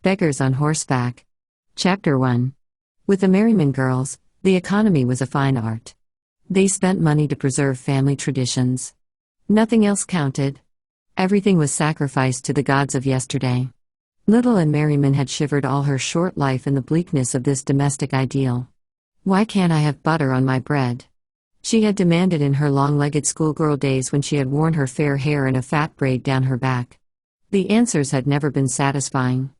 Beggars on Horseback. Chapter 1. With the Merriman girls, the economy was a fine art. They spent money to preserve family traditions. Nothing else counted. Everything was sacrificed to the gods of yesterday. Little and Merriman had shivered all her short life in the bleakness of this domestic ideal. "Why can't I have butter on my bread?" she had demanded in her long-legged schoolgirl days when she had worn her fair hair in a fat braid down her back. The answers had never been satisfying.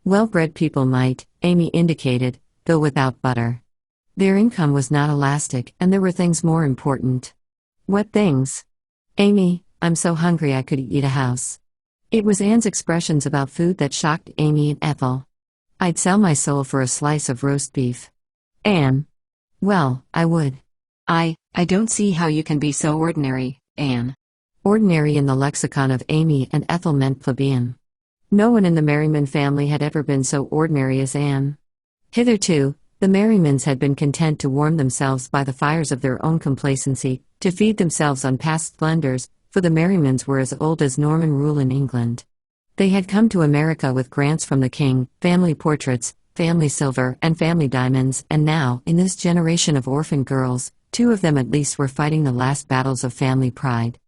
Well-bred people might, Amy indicated, go without butter. Their income was not elastic, and there were things more important. What things? "Amy, I'm so hungry I could eat a house." It was Anne's expressions about food that shocked Amy and Ethel. "I'd sell my soul for a slice of roast beef." Anne. "Well, I would." I don't see how you can be so ordinary, Anne." Ordinary in the lexicon of Amy and Ethel meant plebeian. No one in the Merriman family had ever been so ordinary as Anne. Hitherto, the Merrimans had been content to warm themselves by the fires of their own complacency, to feed themselves on past splendors, for the Merrimans were as old as Norman rule in England. They had come to America with grants from the king, family portraits, family silver, and family diamonds, and now, in this generation of orphan girls, two of them at least were fighting the last battles of family pride.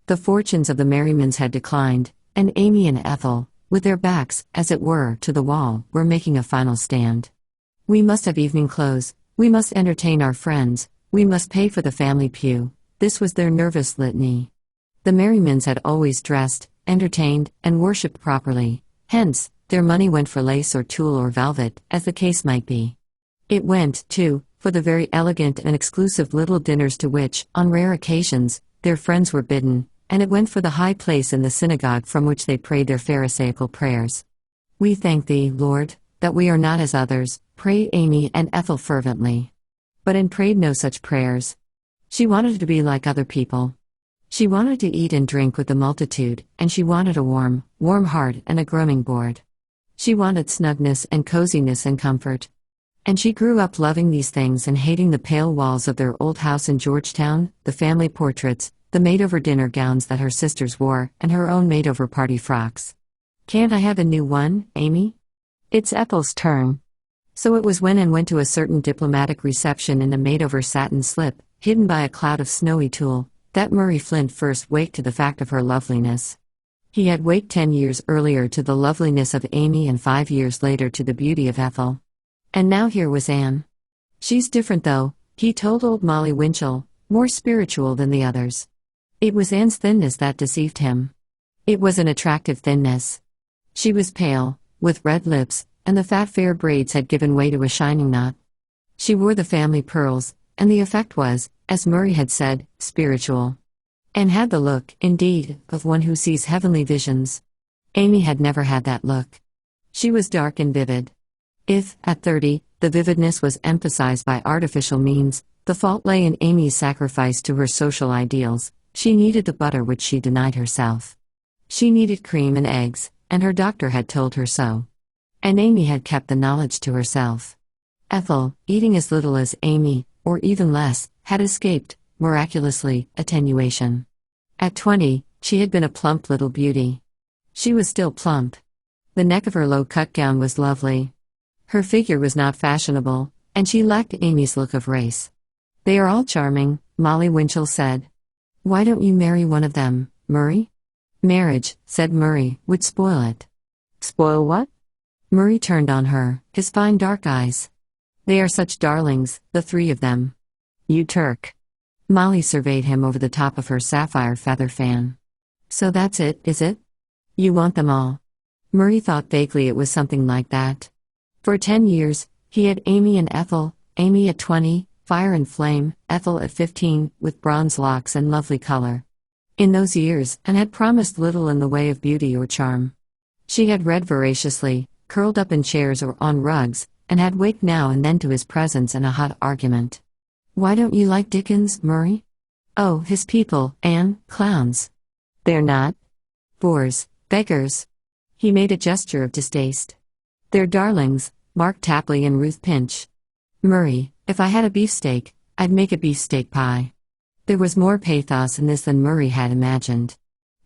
The fortunes of the Merrimans had declined, and Amy and Ethel, with their backs, as it were, to the wall, were making a final stand. "We must have evening clothes, we must entertain our friends, we must pay for the family pew." This was their nervous litany. The Merrimans had always dressed, entertained, and worshipped properly, hence, their money went for lace or tulle or velvet, as the case might be. It went, too, for the very elegant and exclusive little dinners to which, on rare occasions, their friends were bidden, and it went for the high place in the synagogue from which they prayed their pharisaical prayers. "We thank thee, Lord, that we are not as others," prayed Amy and Ethel fervently. But Anne prayed no such prayers. She wanted to be like other people. She wanted to eat and drink with the multitude, and she wanted a warm heart and a groaning board. She wanted snugness and coziness and comfort. And she grew up loving these things and hating the pale walls of their old house in Georgetown, the family portraits, the made-over dinner gowns that her sisters wore, and her own made-over party frocks. "Can't I have a new one, Amy?" "It's Ethel's turn." So it was when Anne went to a certain diplomatic reception in a made-over satin slip, hidden by a cloud of snowy tulle, that Murray Flint first waked to the fact of her loveliness. He had waked 10 years earlier to the loveliness of Amy and 5 years later to the beauty of Ethel. And now here was Anne. "She's different though," he told old Molly Winchell, "more spiritual than the others." It was Anne's thinness that deceived him. It was an attractive thinness. She was pale, with red lips, and the fat fair braids had given way to a shining knot. She wore the family pearls, and the effect was, as Murray had said, spiritual. And had the look, indeed, of one who sees heavenly visions. Amy had never had that look. She was dark and vivid. If, at 30, the vividness was emphasized by artificial means, the fault lay in Amy's sacrifice to her social ideals. She needed the butter which she denied herself. She needed cream and eggs, and her doctor had told her so. And Amy had kept the knowledge to herself. Ethel, eating as little as Amy, or even less, had escaped, miraculously, attenuation. At 20, she had been a plump little beauty. She was still plump. The neck of her low-cut gown was lovely. Her figure was not fashionable, and she lacked Amy's look of race. "They are all charming," Molly Winchell said. "Why don't you marry one of them, Murray?" "Marriage," said Murray, "would spoil it." "Spoil what?" Murray turned on her, his fine dark eyes. "They are such darlings, the three of them." "You Turk." Molly surveyed him over the top of her sapphire feather fan. "So that's it, is it? You want them all?" Murray thought vaguely it was something like that. For 10 years, he had Amy and Ethel, Amy at 20, fire and flame, Ethel at 15, with bronze locks and lovely color. In those years, Anne had promised little in the way of beauty or charm. She had read voraciously, curled up in chairs or on rugs, and had waked now and then to his presence and a hot argument. "Why don't you like Dickens, Murray?" "Oh, his people, Anne, clowns." "They're not." "Bores, beggars." He made a gesture of distaste. "They're darlings, Mark Tapley and Ruth Pinch." "Murray, if I had a beefsteak, I'd make a beefsteak pie." There was more pathos in this than Murray had imagined.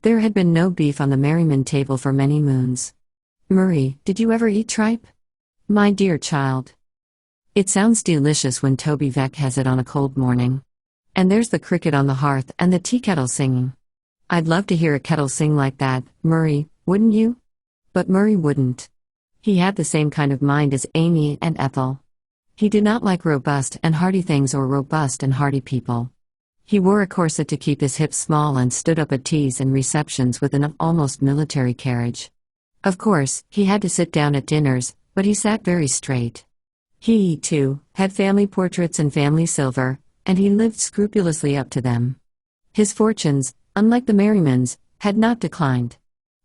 There had been no beef on the Merriman table for many moons. Marie, did you ever eat tripe? My dear child. It sounds delicious when Toby Veck has it on a cold morning. And there's the cricket on the hearth and the tea kettle singing. I'd love to hear a kettle sing like that, Murray, wouldn't you? But Murray wouldn't. He had the same kind of mind as Amy and Ethel. He did not like robust and hearty things or robust and hearty people. He wore a corset to keep his hips small and stood up at teas and receptions with an almost military carriage. Of course, he had to sit down at dinners, but he sat very straight. He, too, had family portraits and family silver, and he lived scrupulously up to them. His fortunes, unlike the Merrimans, had not declined.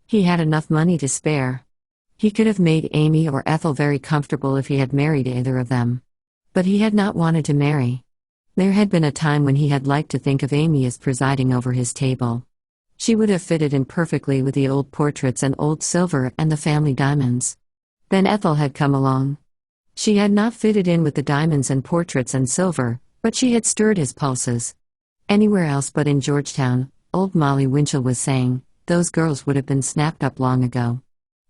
He had enough money to spare. He could have made Amy or Ethel very comfortable if he had married either of them. But he had not wanted to marry. There had been a time when he had liked to think of Amy as presiding over his table. She would have fitted in perfectly with the old portraits and old silver and the family diamonds. Then Ethel had come along. She had not fitted in with the diamonds and portraits and silver, but she had stirred his pulses. Anywhere else but in Georgetown, old Molly Winchell was saying, those girls would have been snapped up long ago.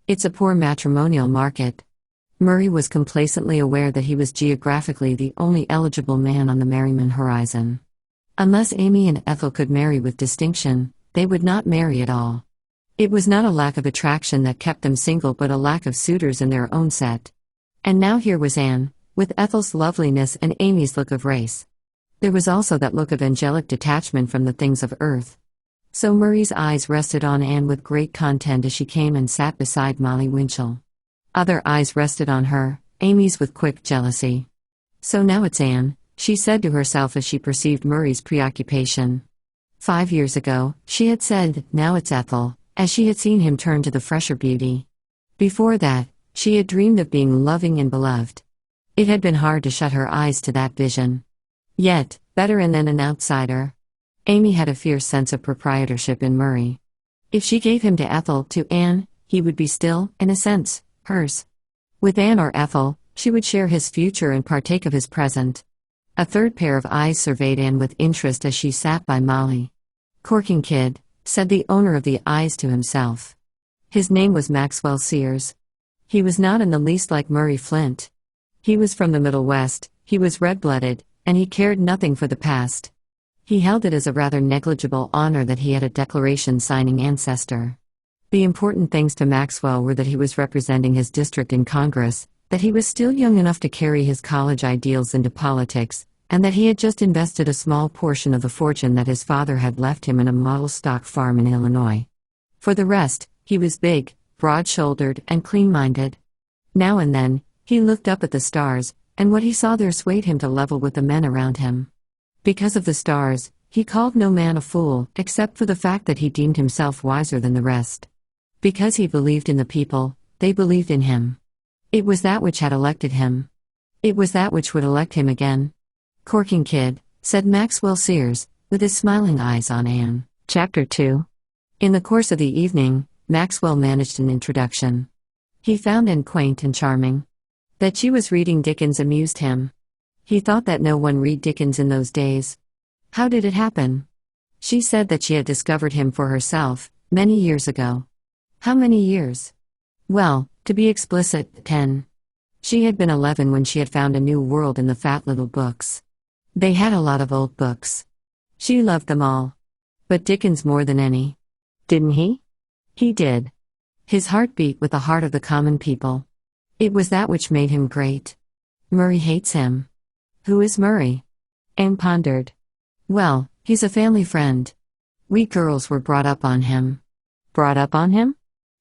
It's a poor matrimonial market. Murray was complacently aware that he was geographically the only eligible man on the Merriman horizon. Unless Amy and Ethel could marry with distinction, they would not marry at all. It was not a lack of attraction that kept them single but a lack of suitors in their own set. And now here was Anne, with Ethel's loveliness and Amy's look of race. There was also that look of angelic detachment from the things of earth. So Murray's eyes rested on Anne with great content as she came and sat beside Molly Winchell. Other eyes rested on her, Amy's with quick jealousy. So now it's Anne, she said to herself as she perceived Murray's preoccupation. 5 years ago, she had said, now it's Ethel, as she had seen him turn to the fresher beauty. Before that, she had dreamed of being loving and beloved. It had been hard to shut her eyes to that vision. Yet, better in than an outsider. Amy had a fierce sense of proprietorship in Murray. If she gave him to Ethel, to Anne, he would be still, in a sense, hers. With Anne or Ethel, she would share his future and partake of his present. A third pair of eyes surveyed Anne with interest as she sat by Molly. Corking kid, said the owner of the eyes to himself. His name was Maxwell Sears. He was not in the least like Murray Flint. He was from the Middle West, he was red-blooded, and he cared nothing for the past. He held it as a rather negligible honor that he had a declaration-signing ancestor. The important things to Maxwell were that he was representing his district in Congress, that he was still young enough to carry his college ideals into politics, and that he had just invested a small portion of the fortune that his father had left him in a model stock farm in Illinois. For the rest, he was big, broad-shouldered, and clean-minded. Now and then, he looked up at the stars, and what he saw there swayed him to level with the men around him. Because of the stars, he called no man a fool, except for the fact that he deemed himself wiser than the rest. Because he believed in the people, they believed in him. It was that which had elected him. It was that which would elect him again. Corking kid, said Maxwell Sears, with his smiling eyes on Anne. Chapter 2. In the course of the evening, Maxwell managed an introduction. He found Anne quaint and charming. That she was reading Dickens amused him. He thought that no one read Dickens in those days. How did it happen? She said that she had discovered him for herself, many years ago. How many years? Well, to be explicit, 10. She had been 11 when she had found a new world in the fat little books. They had a lot of old books. She loved them all. But Dickens more than any. Didn't he? He did. His heart beat with the heart of the common people. It was that which made him great. Murray hates him. Who is Murray? Anne pondered. Well, he's a family friend. We girls were brought up on him. Brought up on him?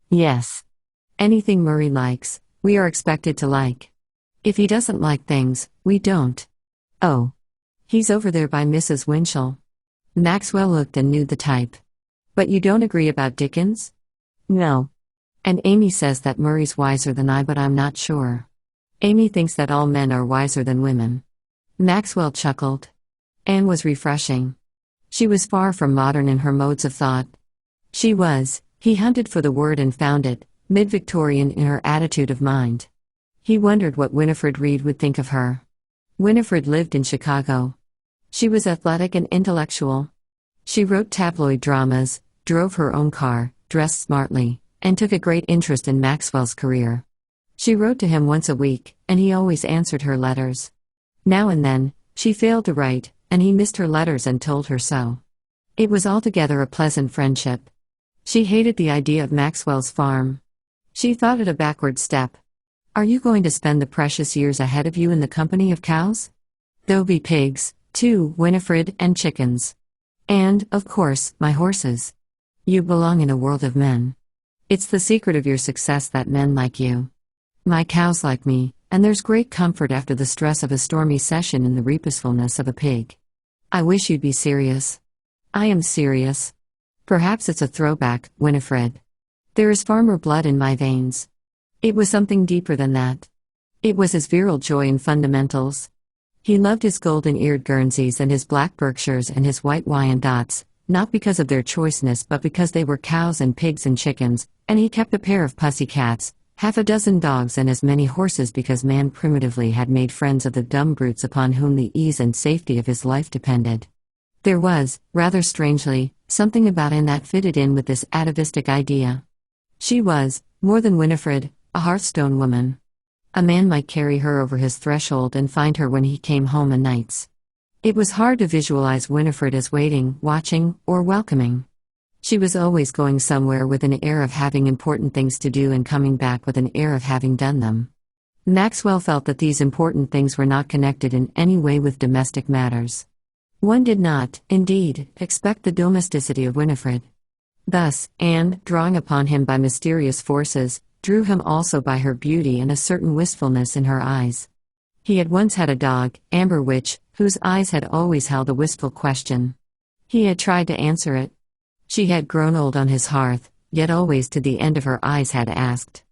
Yes. Anything Murray likes, we are expected to like. If he doesn't like things, we don't. Oh. He's over there by Mrs. Winchell. Maxwell looked and knew the type. But you don't agree about Dickens? No. And Amy says that Murray's wiser than I, but I'm not sure. Amy thinks that all men are wiser than women. Maxwell chuckled. Anne was refreshing. She was far from modern in her modes of thought. She was, he hunted for the word and found it, mid-Victorian in her attitude of mind. He wondered what Winifred Reed would think of her. Winifred lived in Chicago. She was athletic and intellectual. She wrote tabloid dramas, drove her own car, dressed smartly, and took a great interest in Maxwell's career. She wrote to him once a week, and he always answered her letters. Now and then, she failed to write, and he missed her letters and told her so. It was altogether a pleasant friendship. She hated the idea of Maxwell's farm. She thought it a backward step. Are you going to spend the precious years ahead of you in the company of cows? There'll be pigs, too, Winifred, and chickens. And, of course, my horses. You belong in a world of men. It's the secret of your success that men like you. My cows like me, and there's great comfort after the stress of a stormy session in the reposefulness of a pig. I wish you'd be serious. I am serious. Perhaps it's a throwback, Winifred. There is farmer blood in my veins. It was something deeper than that. It was his virile joy in fundamentals. He loved his golden-eared Guernseys and his black Berkshires and his white Wyandottes, not because of their choiceness but because they were cows and pigs and chickens, and he kept a pair of pussy cats, half a dozen dogs and as many horses because man primitively had made friends of the dumb brutes upon whom the ease and safety of his life depended. There was, rather strangely, something about him that fitted in with this atavistic idea. She was, more than Winifred, a Hearthstone woman. A man might carry her over his threshold and find her when he came home o' nights. It was hard to visualize Winifred as waiting, watching, or welcoming. She was always going somewhere with an air of having important things to do and coming back with an air of having done them. Maxwell felt that these important things were not connected in any way with domestic matters. One did not, indeed, expect the domesticity of Winifred. Thus, Anne, drawing upon him by mysterious forces, drew him also by her beauty and a certain wistfulness in her eyes. He had once had a dog, Amber Witch, whose eyes had always held a wistful question. He had tried to answer it. She had grown old on his hearth, yet always to the end of her eyes had asked.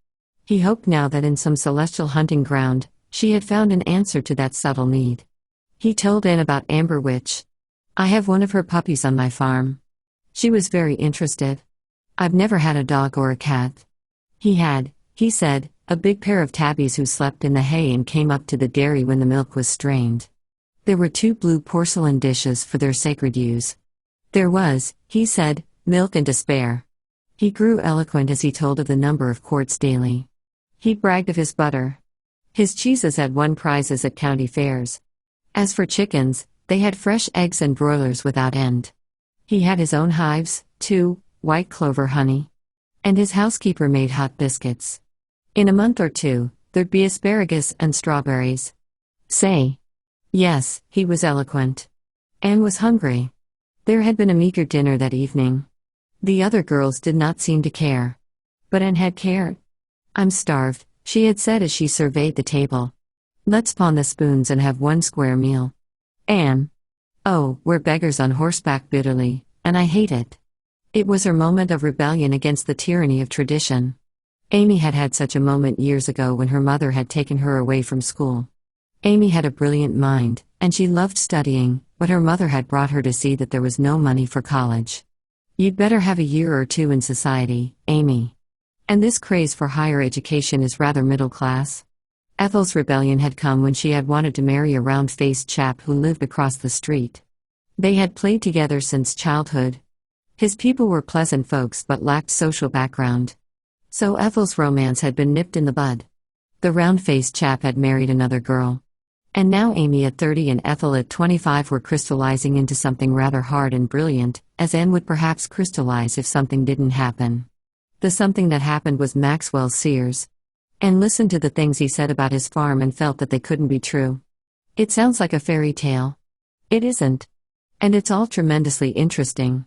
He hoped now that in some celestial hunting ground, she had found an answer to that subtle need. He told Anne about Amber Witch. I have one of her puppies on my farm. She was very interested. I've never had a dog or a cat. He had, he said, a big pair of tabbies who slept in the hay and came up to the dairy when the milk was strained. There were 2 blue porcelain dishes for their sacred use. There was, he said, milk and to spare. He grew eloquent as he told of the number of quarts daily. He bragged of his butter. His cheeses had won prizes at county fairs. As for chickens, they had fresh eggs and broilers without end. He had his own hives, too, white clover honey. And his housekeeper made hot biscuits. In a month or 2, there'd be asparagus and strawberries. Say. Yes, he was eloquent. Anne was hungry. There had been a meager dinner that evening. The other girls did not seem to care. But Anne had cared. I'm starved, she had said as she surveyed the table. Let's pawn the spoons and have one square meal. Anne. Oh, we're beggars on horseback bitterly, and I hate it. It was her moment of rebellion against the tyranny of tradition. Amy had had such a moment years ago when her mother had taken her away from school. Amy had a brilliant mind, and she loved studying, but her mother had brought her to see that there was no money for college. You'd better have a year or 2 in society, Amy. And this craze for higher education is rather middle class. Ethel's rebellion had come when she had wanted to marry a round-faced chap who lived across the street. They had played together since childhood. His people were pleasant folks but lacked social background. So Ethel's romance had been nipped in the bud. The round-faced chap had married another girl. And now Amy at 30 and Ethel at 25 were crystallizing into something rather hard and brilliant, as Anne would perhaps crystallize if something didn't happen. The something that happened was Maxwell Sears. Anne listened to the things he said about his farm and felt that they couldn't be true. It sounds like a fairy tale. It isn't. And it's all tremendously interesting.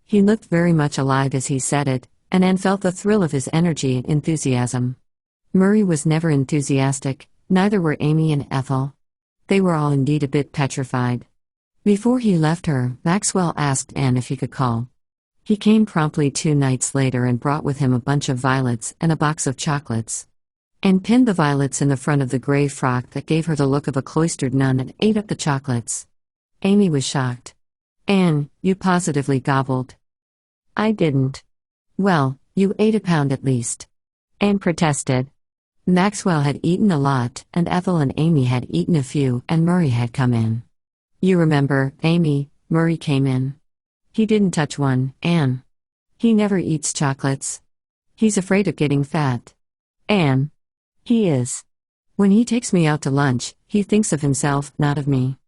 He looked very much alive as he said it, and Anne felt the thrill of his energy and enthusiasm. Murray was never enthusiastic, neither were Amy and Ethel. They were all indeed a bit petrified. Before he left her, Maxwell asked Anne if he could call. He came promptly 2 nights later and brought with him a bunch of violets and a box of chocolates. Anne pinned the violets in the front of the grey frock that gave her the look of a cloistered nun and ate up the chocolates. Amy was shocked. Anne, you positively gobbled. I didn't. Well, you ate a pound at least. Anne protested. Maxwell had eaten a lot, and Ethel and Amy had eaten a few, and Murray had come in. You remember, Amy, Murray came in. He didn't touch one, Anne. He never eats chocolates. He's afraid of getting fat. Anne. He is. When he takes me out to lunch, he thinks of himself, not of me.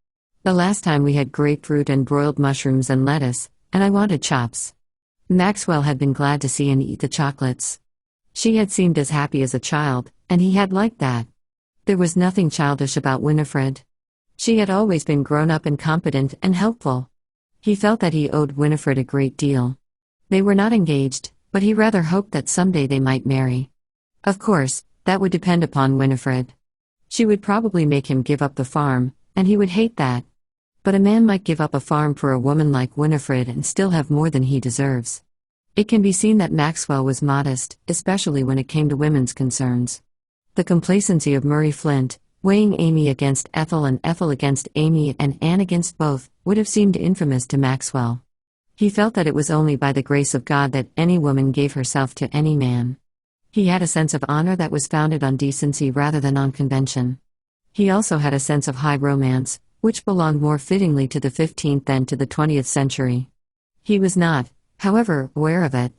The last time we had grapefruit and broiled mushrooms and lettuce, and I wanted chops. Maxwell had been glad to see Anne eat the chocolates. She had seemed as happy as a child, and he had liked that. There was nothing childish about Winifred. She had always been grown up and competent and helpful. He felt that he owed Winifred a great deal. They were not engaged, but he rather hoped that someday they might marry. Of course, that would depend upon Winifred. She would probably make him give up the farm, and he would hate that. But a man might give up a farm for a woman like Winifred and still have more than he deserves. It can be seen that Maxwell was modest, especially when it came to women's concerns. The complacency of Murray Flint, weighing Amy against Ethel and Ethel against Amy and Anne against both, would have seemed infamous to Maxwell. He felt that it was only by the grace of God that any woman gave herself to any man. He had a sense of honor that was founded on decency rather than on convention. He also had a sense of high romance, which belonged more fittingly to the 15th than to the 20th century. He was not, however, aware of it.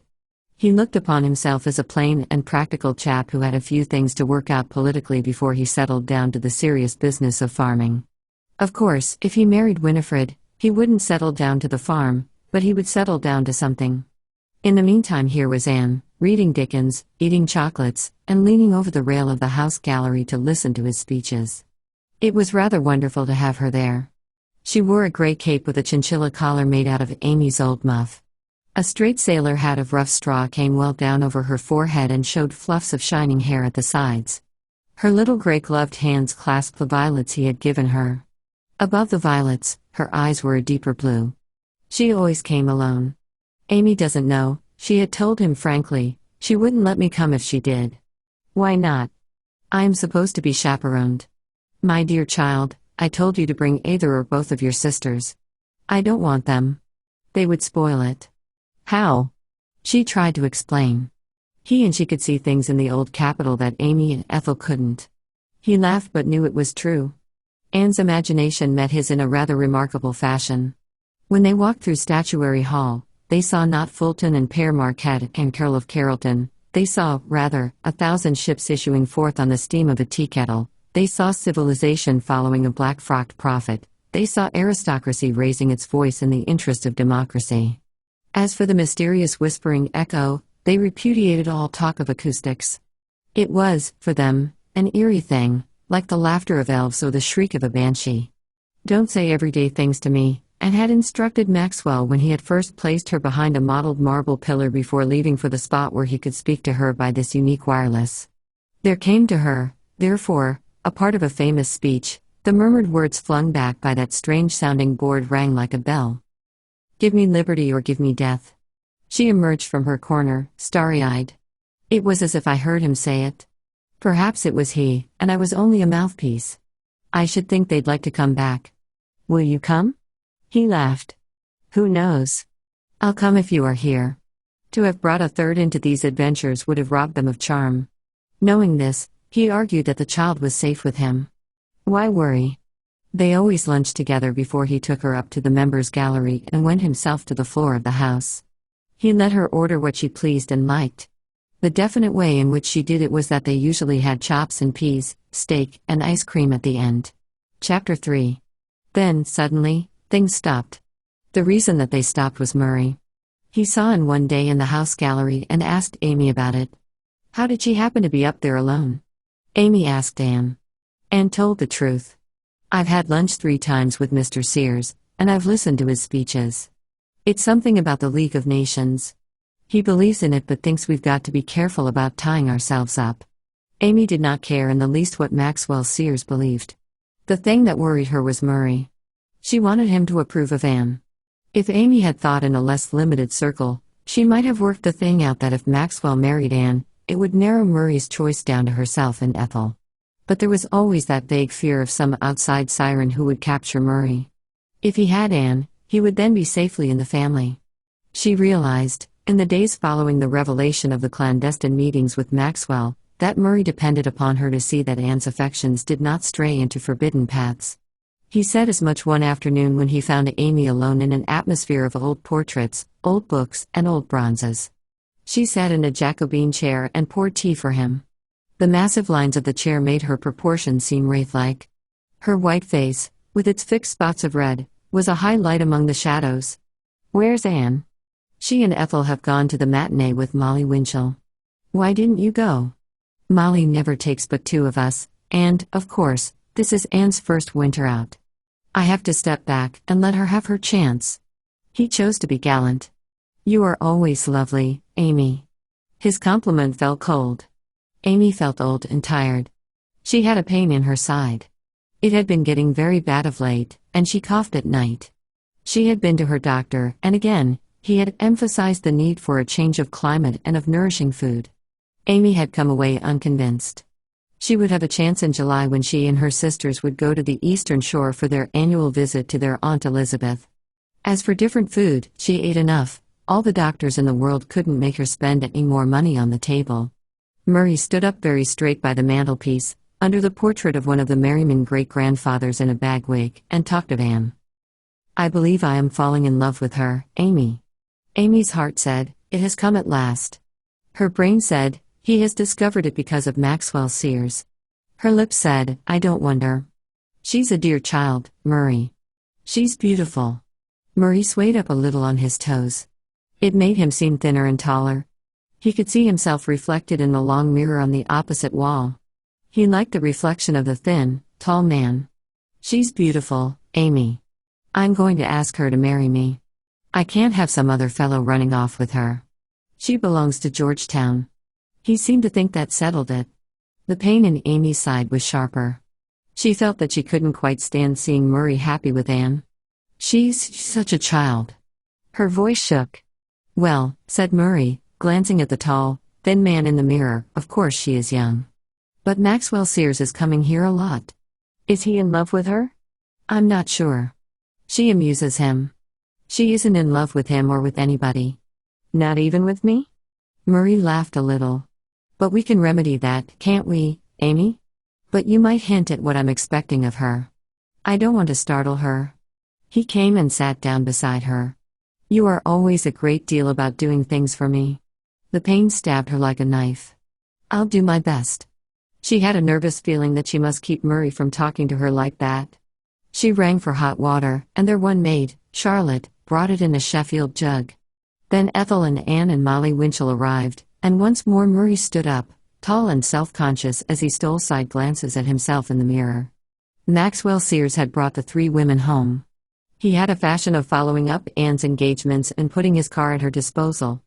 He looked upon himself as a plain and practical chap who had a few things to work out politically before he settled down to the serious business of farming. Of course, if he married Winifred, he wouldn't settle down to the farm, but he would settle down to something. In the meantime, here was Anne, reading Dickens, eating chocolates, and leaning over the rail of the house gallery to listen to his speeches. It was rather wonderful to have her there. She wore a gray cape with a chinchilla collar made out of Amy's old muff. A straight sailor hat of rough straw came well down over her forehead and showed fluffs of shining hair at the sides. Her little gray-gloved hands clasped the violets he had given her. Above the violets, her eyes were a deeper blue. She always came alone. Amy doesn't know, she had told him frankly, she wouldn't let me come if she did. Why not? I am supposed to be chaperoned. My dear child, I told you to bring either or both of your sisters. I don't want them. They would spoil it. How? She tried to explain. He and she could see things in the old capital that Amy and Ethel couldn't. He laughed but knew it was true. Anne's imagination met his in a rather remarkable fashion. When they walked through Statuary Hall, they saw not Fulton and Père Marquette and Carroll of Carrollton, they saw, rather, 1,000 ships issuing forth on the steam of a tea-kettle, they saw civilization following a black-frocked prophet, they saw aristocracy raising its voice in the interest of democracy. As for the mysterious whispering echo, they repudiated all talk of acoustics. It was, for them, an eerie thing, like the laughter of elves or the shriek of a banshee. Don't say everyday things to me, and had instructed Maxwell when he had first placed her behind a mottled marble pillar before leaving for the spot where he could speak to her by this unique wireless. There came to her, therefore, a part of a famous speech, the murmured words flung back by that strange-sounding board rang like a bell. Give me liberty or give me death. She emerged from her corner, starry-eyed. It was as if I heard him say it. Perhaps it was he, and I was only a mouthpiece. I should think they'd like to come back. Will you come? He laughed. Who knows? I'll come if you are here. To have brought a third into these adventures would have robbed them of charm. Knowing this, he argued that the child was safe with him. Why worry? They always lunched together before he took her up to the members' gallery and went himself to the floor of the house. He let her order what she pleased and liked. The definite way in which she did it was that they usually had chops and peas, steak, and ice cream at the end. Chapter 3. Then, suddenly, things stopped. The reason that they stopped was Murray. He saw Anne one day in the house gallery and asked Amy about it. How did she happen to be up there alone? Amy asked Anne. Anne told the truth. I've had lunch 3 times with Mr. Sears, and I've listened to his speeches. It's something about the League of Nations. He believes in it but thinks we've got to be careful about tying ourselves up. Amy did not care in the least what Maxwell Sears believed. The thing that worried her was Murray. She wanted him to approve of Anne. If Amy had thought in a less limited circle, she might have worked the thing out that if Maxwell married Anne, it would narrow Murray's choice down to herself and Ethel. But there was always that vague fear of some outside siren who would capture Murray. If he had Anne, he would then be safely in the family. She realized, in the days following the revelation of the clandestine meetings with Maxwell, that Murray depended upon her to see that Anne's affections did not stray into forbidden paths. He said as much one afternoon when he found Amy alone in an atmosphere of old portraits, old books, and old bronzes. She sat in a Jacobean chair and poured tea for him. The massive lines of the chair made her proportions seem wraith-like. Her white face, with its fixed spots of red, was a highlight among the shadows. "Where's Anne?" "She and Ethel have gone to the matinee with Molly Winchell." "Why didn't you go?" "Molly never takes but two of us, and, of course, this is Anne's first winter out. I have to step back and let her have her chance." He chose to be gallant. "You are always lovely, Amy." His compliment felt cold. Amy felt old and tired. She had a pain in her side. It had been getting very bad of late, and she coughed at night. She had been to her doctor, and again, he had emphasized the need for a change of climate and of nourishing food. Amy had come away unconvinced. She would have a chance in July when she and her sisters would go to the Eastern Shore for their annual visit to their Aunt Elizabeth. As for different food, she ate enough. All the doctors in the world couldn't make her spend any more money on the table. Murray stood up very straight by the mantelpiece, under the portrait of one of the Merriman great-grandfathers in a bagwig, and talked of Anne. "I believe I am falling in love with her, Amy." Amy's heart said, "It has come at last." Her brain said, "He has discovered it because of Maxwell Sears." Her lips said, "I don't wonder. She's a dear child, Murray. She's beautiful." Murray swayed up a little on his toes. It made him seem thinner and taller. He could see himself reflected in the long mirror on the opposite wall. He liked the reflection of the thin, tall man. "She's beautiful, Amy. I'm going to ask her to marry me. I can't have some other fellow running off with her. She belongs to Georgetown." He seemed to think that settled it. The pain in Amy's side was sharper. She felt that she couldn't quite stand seeing Murray happy with Anne. She's such a child." Her voice shook. "Well," said Murray, glancing at the tall, thin man in the mirror, "of course she is young. But Maxwell Sears is coming here a lot. Is he in love with her? I'm not sure. She amuses him. She isn't in love with him or with anybody. Not even with me?" Murray laughed a little. "But we can remedy that, can't we, Amy? But you might hint at what I'm expecting of her. I don't want to startle her." He came and sat down beside her. "You are always a great deal about doing things for me." The pain stabbed her like a knife. "I'll do my best." She had a nervous feeling that she must keep Murray from talking to her like that. She rang for hot water, and their one maid, Charlotte, brought it in a Sheffield jug. Then Ethel and Anne and Molly Winchell arrived, and once more Murray stood up, tall and self-conscious as he stole side glances at himself in the mirror. Maxwell Sears had brought the three women home. He had a fashion of following up Anne's engagements and putting his car at her disposal.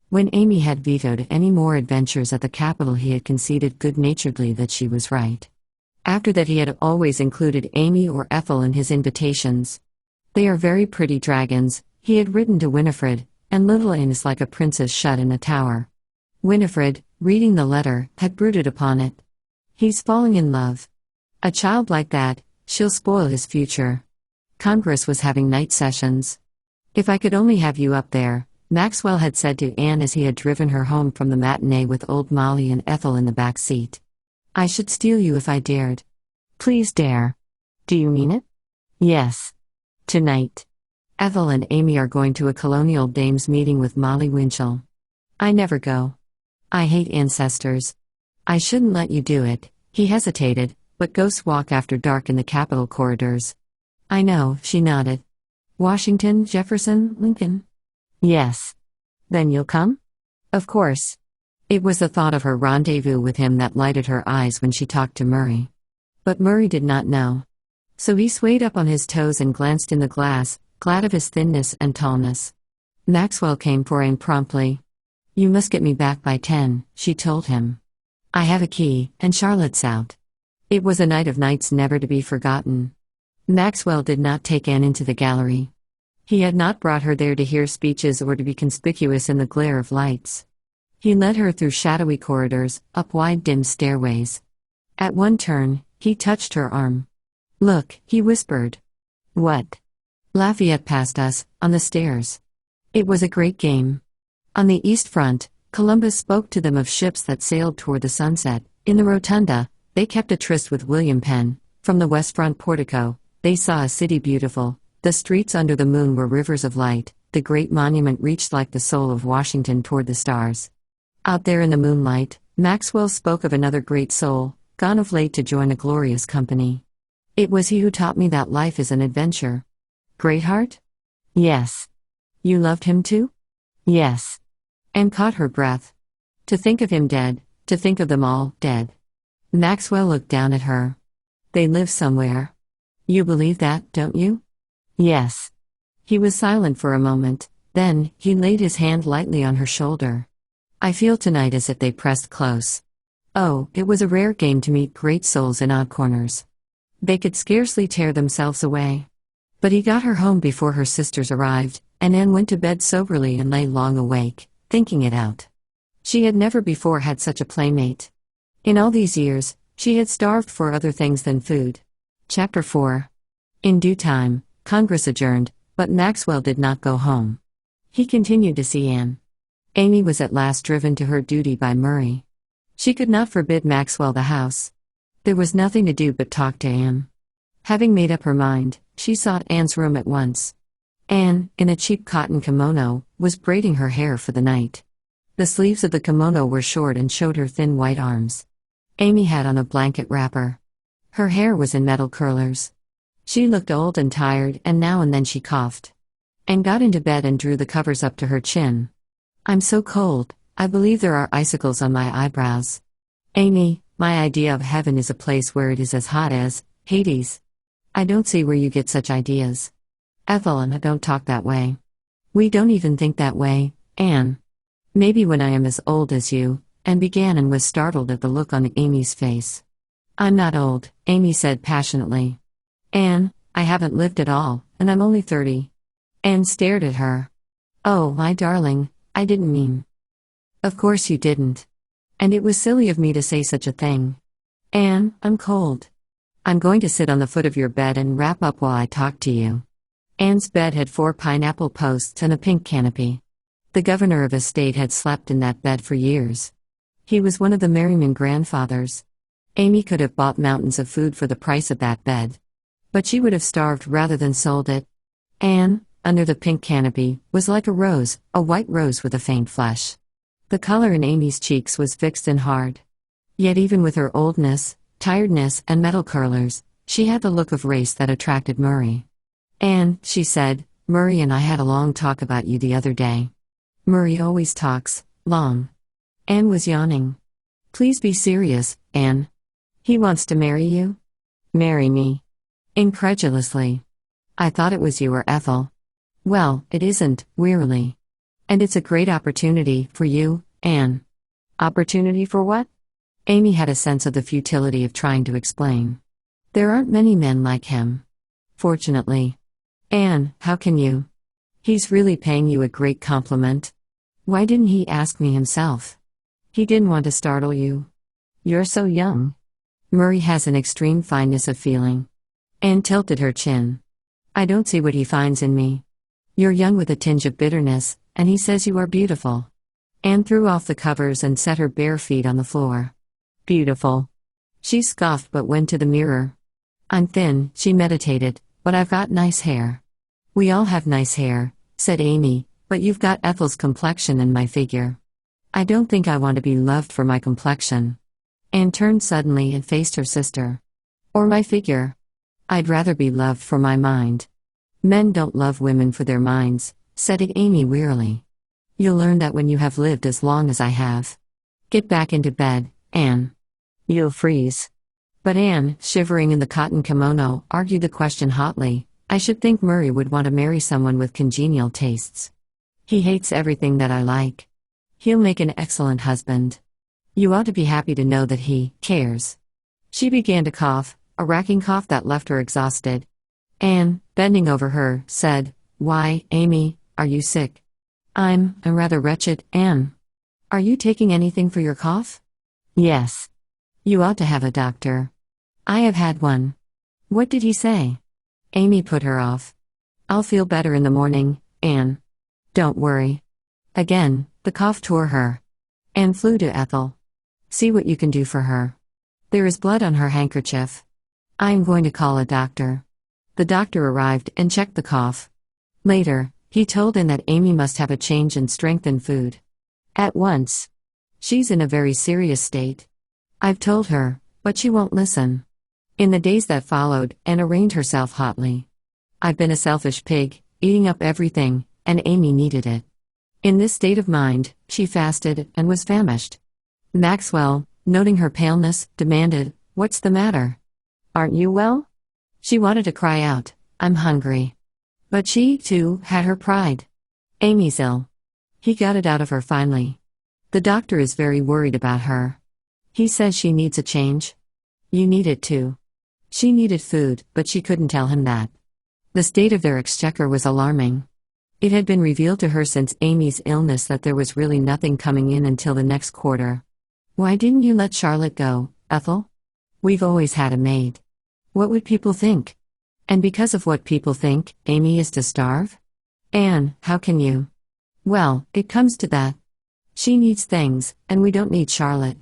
When Amy had vetoed any more adventures at the capital, he had conceded good-naturedly that she was right. After that, he had always included Amy or Ethel in his invitations. "They are very pretty dragons," he had written to Winifred, "and little Anne is like a princess shut in a tower." Winifred, reading the letter, had brooded upon it. "He's falling in love. A child like that, she'll spoil his future." Congress was having night sessions. "If I could only have you up there," Maxwell had said to Anne as he had driven her home from the matinee with old Molly and Ethel in the back seat. "I should steal you if I dared." "Please dare." "Do you mean it?" "Yes. Tonight. Ethel and Amy are going to a colonial dames meeting with Molly Winchell. I never go. I hate ancestors. I shouldn't let you do it." He hesitated, "but ghosts walk after dark in the Capitol corridors." "I know," she nodded. "Washington, Jefferson, Lincoln?" "Yes." "Then you'll come?" "Of course." It was the thought of her rendezvous with him that lighted her eyes when she talked to Murray. But Murray did not know. So he swayed up on his toes and glanced in the glass, glad of his thinness and tallness. Maxwell came for Anne promptly. "You must get me back by 10, she told him. "I have a key, and Charlotte's out." It was a night of nights never to be forgotten. Maxwell did not take Anne into the gallery. He had not brought her there to hear speeches or to be conspicuous in the glare of lights. He led her through shadowy corridors, up wide dim stairways. At one turn, he touched her arm. "Look," he whispered. "What?" "Lafayette passed us, on the stairs. It was a great game." On the east front, Columbus spoke to them of ships that sailed toward the sunset. In the rotunda, they kept a tryst with William Penn. From the west front portico, they saw a city beautiful. The streets under the moon were rivers of light, The great monument reached like the soul of Washington toward the stars. Out there in the moonlight, Maxwell spoke of another great soul, gone of late to join a glorious company. It was he who taught me that life is an adventure. Greatheart? Yes. You loved him too? Yes. And caught her breath. To think of him dead, to think of them all dead. Maxwell looked down at her. They live somewhere. You believe that, don't you? Yes. He was silent for a moment, then, he laid his hand lightly on her shoulder. I feel tonight as if they pressed close. Oh, it was a rare game to meet great souls in odd corners. They could scarcely tear themselves away. But he got her home before her sisters arrived, and Anne went to bed soberly and lay long awake, thinking it out. She had never before had such a playmate. In all these years, she had starved for other things than food. Chapter 4. In due time, Congress adjourned, but Maxwell did not go home. He continued to see Anne. Amy was at last driven to her duty by Murray. She could not forbid Maxwell the house. There was nothing to do but talk to Anne. Having made up her mind, she sought Anne's room at once. Anne, in a cheap cotton kimono, was braiding her hair for the night. The sleeves of the kimono were short and showed her thin white arms. Amy had on a blanket wrapper. Her hair was in metal curlers. She looked old and tired, and now and then she coughed. Anne got into bed and drew the covers up to her chin. I'm so cold, I believe there are icicles on my eyebrows. Amy, my idea of heaven is a place where it is as hot as Hades. I don't see where you get such ideas. Ethel and I don't talk that way. We don't even think that way, Anne. Maybe when I am as old as you, Anne began and was startled at the look on Amy's face. I'm not old, Amy said passionately. Anne, I haven't lived at all, and I'm only 30. Anne stared at her. Oh, my darling, I didn't mean. Of course you didn't. And it was silly of me to say such a thing. Anne, I'm cold. I'm going to sit on the foot of your bed and wrap up while I talk to you. Anne's bed had 4 pineapple posts and a pink canopy. The governor of a state had slept in that bed for years. He was one of the Merriman grandfathers. Amy could have bought mountains of food for the price of that bed. But she would have starved rather than sold it. Anne, under the pink canopy, was like a rose, a white rose with a faint flush. The color in Amy's cheeks was fixed and hard. Yet even with her oldness, tiredness, and metal curlers, she had the look of race that attracted Murray. Anne, she said, Murray and I had a long talk about you the other day. Murray always talks, long. Anne was yawning. Please be serious, Anne. He wants to marry you? Marry me? Incredulously. I thought it was you or Ethel. Well, it isn't, wearily. And it's a great opportunity for you, Anne. Opportunity for what? Amy had a sense of the futility of trying to explain. There aren't many men like him. Fortunately. Anne, how can you? He's really paying you a great compliment. Why didn't he ask me himself? He didn't want to startle you. You're so young. Murray has an extreme fineness of feeling. Anne tilted her chin. I don't see what he finds in me. You're young with a tinge of bitterness, and he says you are beautiful. Anne threw off the covers and set her bare feet on the floor. Beautiful. She scoffed but went to the mirror. I'm thin, she meditated, but I've got nice hair. We all have nice hair, said Amy, but you've got Ethel's complexion and my figure. I don't think I want to be loved for my complexion. Anne turned suddenly and faced her sister. Or my figure. I'd rather be loved for my mind. Men don't love women for their minds, said Amy wearily. You'll learn that when you have lived as long as I have. Get back into bed, Anne. You'll freeze. But Anne, shivering in the cotton kimono, argued the question hotly. I should think Murray would want to marry someone with congenial tastes. He hates everything that I like. He'll make an excellent husband. You ought to be happy to know that he cares. She began to cough, a racking cough that left her exhausted. Anne, bending over her, said, Why, Amy, are you sick? I'm rather wretched, Anne. Are you taking anything for your cough? Yes. You ought to have a doctor. I have had one. What did he say? Amy put her off. I'll feel better in the morning, Anne. Don't worry. Again, the cough tore her. Anne flew to Ethel. See what you can do for her. There is blood on her handkerchief. I am going to call a doctor. The doctor arrived and checked the cough. Later, He told Anne that Amy must have a change and strengthen food. At once. She's in a very serious state. I've told her, but she won't listen. In the days that followed, Anne arraigned herself hotly. I've been a selfish pig, eating up everything, and Amy needed it. In this state of mind, she fasted and was famished. Maxwell, noting her paleness, demanded, "What's the matter? Aren't you well?" She wanted to cry out, "I'm hungry." But she, too, had her pride. "Amy's ill." He got it out of her finally. "The doctor is very worried about her. He says she needs a change. You need it too." She needed food, but she couldn't tell him that. The state of their exchequer was alarming. It had been revealed to her since Amy's illness that there was really nothing coming in until the next quarter. "Why didn't you let Charlotte go, Ethel? We've always had a maid. What would people think? And because of what people think, Amy is to starve? Anne, how can you?" "Well, it comes to that. She needs things, and we don't need Charlotte."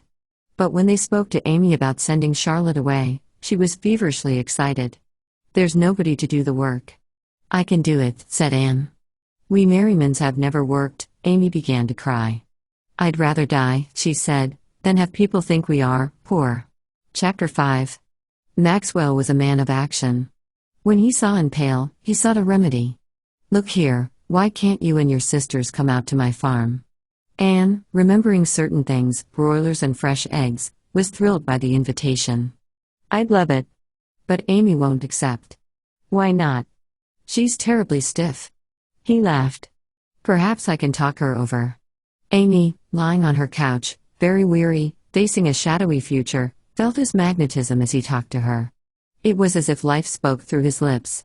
But when they spoke to Amy about sending Charlotte away, she was feverishly excited. "There's nobody to do the work." "I can do it," said Anne. "We Merrimans have never worked." Amy began to cry. "I'd rather die," she said, "than have people think we are poor." Chapter 5. Maxwell was a man of action. When he saw Anne pale, he sought a remedy. "Look here, why can't you and your sisters come out to my farm?" Anne, remembering certain things, broilers and fresh eggs, was thrilled by the invitation. "I'd love it. But Amy won't accept." "Why not?" "She's terribly stiff." He laughed. "Perhaps I can talk her over." Amy, lying on her couch, very weary, facing a shadowy future, felt his magnetism as he talked to her. It was as if life spoke through his lips.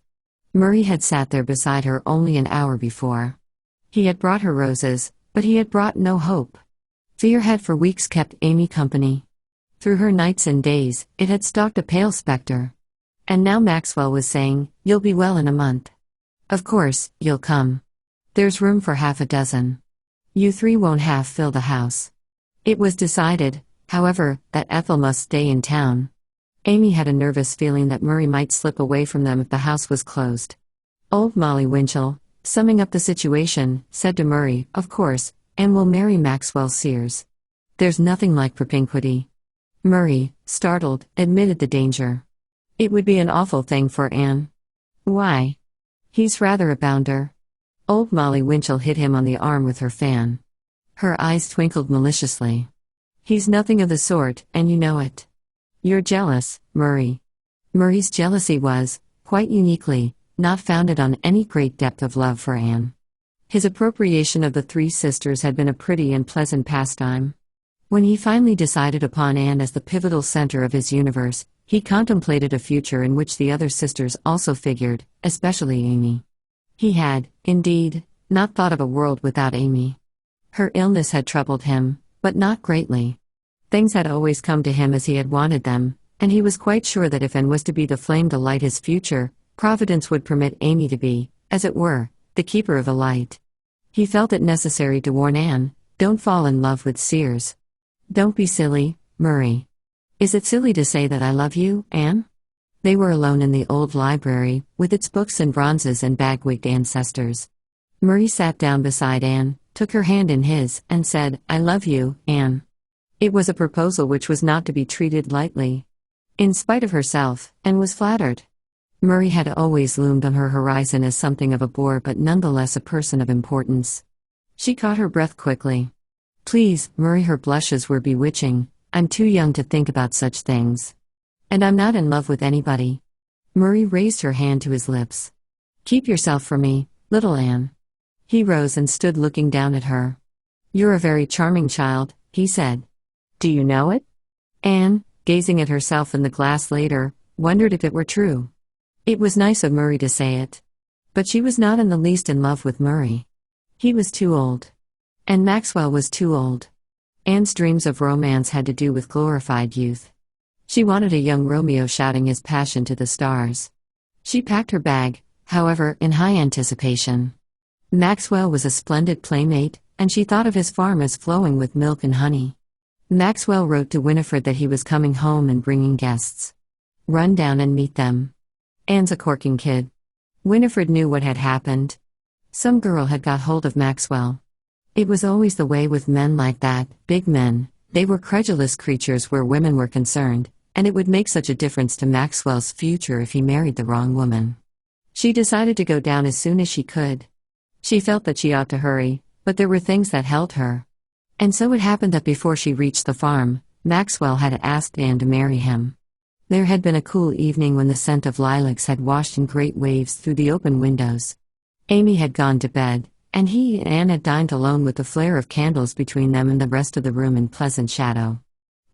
Murray had sat there beside her only an hour before. He had brought her roses, but he had brought no hope. Fear had for weeks kept Amy company. Through her nights and days, it had stalked a pale specter. And now Maxwell was saying, "You'll be well in a month. Of course, you'll come. There's room for half a dozen. You three won't half fill the house." It was decided, however, that Ethel must stay in town. Amy had a nervous feeling that Murray might slip away from them if the house was closed. Old Molly Winchell, summing up the situation, said to Murray, "Of course, Anne will marry Maxwell Sears. There's nothing like propinquity." Murray, startled, admitted the danger. "It would be an awful thing for Anne." "Why?" "He's rather a bounder." Old Molly Winchell hit him on the arm with her fan. Her eyes twinkled maliciously. "He's nothing of the sort, and you know it. You're jealous, Murray." Murray's jealousy was, quite uniquely, not founded on any great depth of love for Anne. His appropriation of the three sisters had been a pretty and pleasant pastime. When he finally decided upon Anne as the pivotal center of his universe, he contemplated a future in which the other sisters also figured, especially Amy. He had, indeed, not thought of a world without Amy. Her illness had troubled him, but not greatly. Things had always come to him as he had wanted them, and he was quite sure that if Anne was to be the flame to light his future, Providence would permit Amy to be, as it were, the keeper of the light. He felt it necessary to warn Anne, "Don't fall in love with Sears. Don't be silly, Murray." "Is it silly to say that I love you, Anne?" They were alone in the old library, with its books and bronzes and bag-wigged ancestors. Murray sat down beside Anne, took her hand in his, and said, "I love you, Anne." It was a proposal which was not to be treated lightly. In spite of herself, Anne was flattered. Murray had always loomed on her horizon as something of a bore but nonetheless a person of importance. She caught her breath quickly. "Please, Murray," her blushes were bewitching, "I'm too young to think about such things. And I'm not in love with anybody." Murray raised her hand to his lips. "Keep yourself from me, little Anne." He rose and stood looking down at her. "You're a very charming child," he said. "Do you know it?" Anne, gazing at herself in the glass later, wondered if it were true. It was nice of Murray to say it. But she was not in the least in love with Murray. He was too old. And Maxwell was too old. Anne's dreams of romance had to do with glorified youth. She wanted a young Romeo shouting his passion to the stars. She packed her bag, however, in high anticipation. Maxwell was a splendid playmate, and she thought of his farm as flowing with milk and honey. Maxwell wrote to Winifred that he was coming home and bringing guests. Run down and meet them. Anne's a corking kid. Winifred knew what had happened. Some girl had got hold of Maxwell. It was always the way with men like that, big men. They were credulous creatures where women were concerned, and it would make such a difference to Maxwell's future if he married the wrong woman. She decided to go down as soon as she could. She felt that she ought to hurry, but there were things that held her. And so it happened that before she reached the farm, Maxwell had asked Anne to marry him. There had been a cool evening when the scent of lilacs had washed in great waves through the open windows. Amy had gone to bed, and he and Anne had dined alone with the flare of candles between them and the rest of the room in pleasant shadow.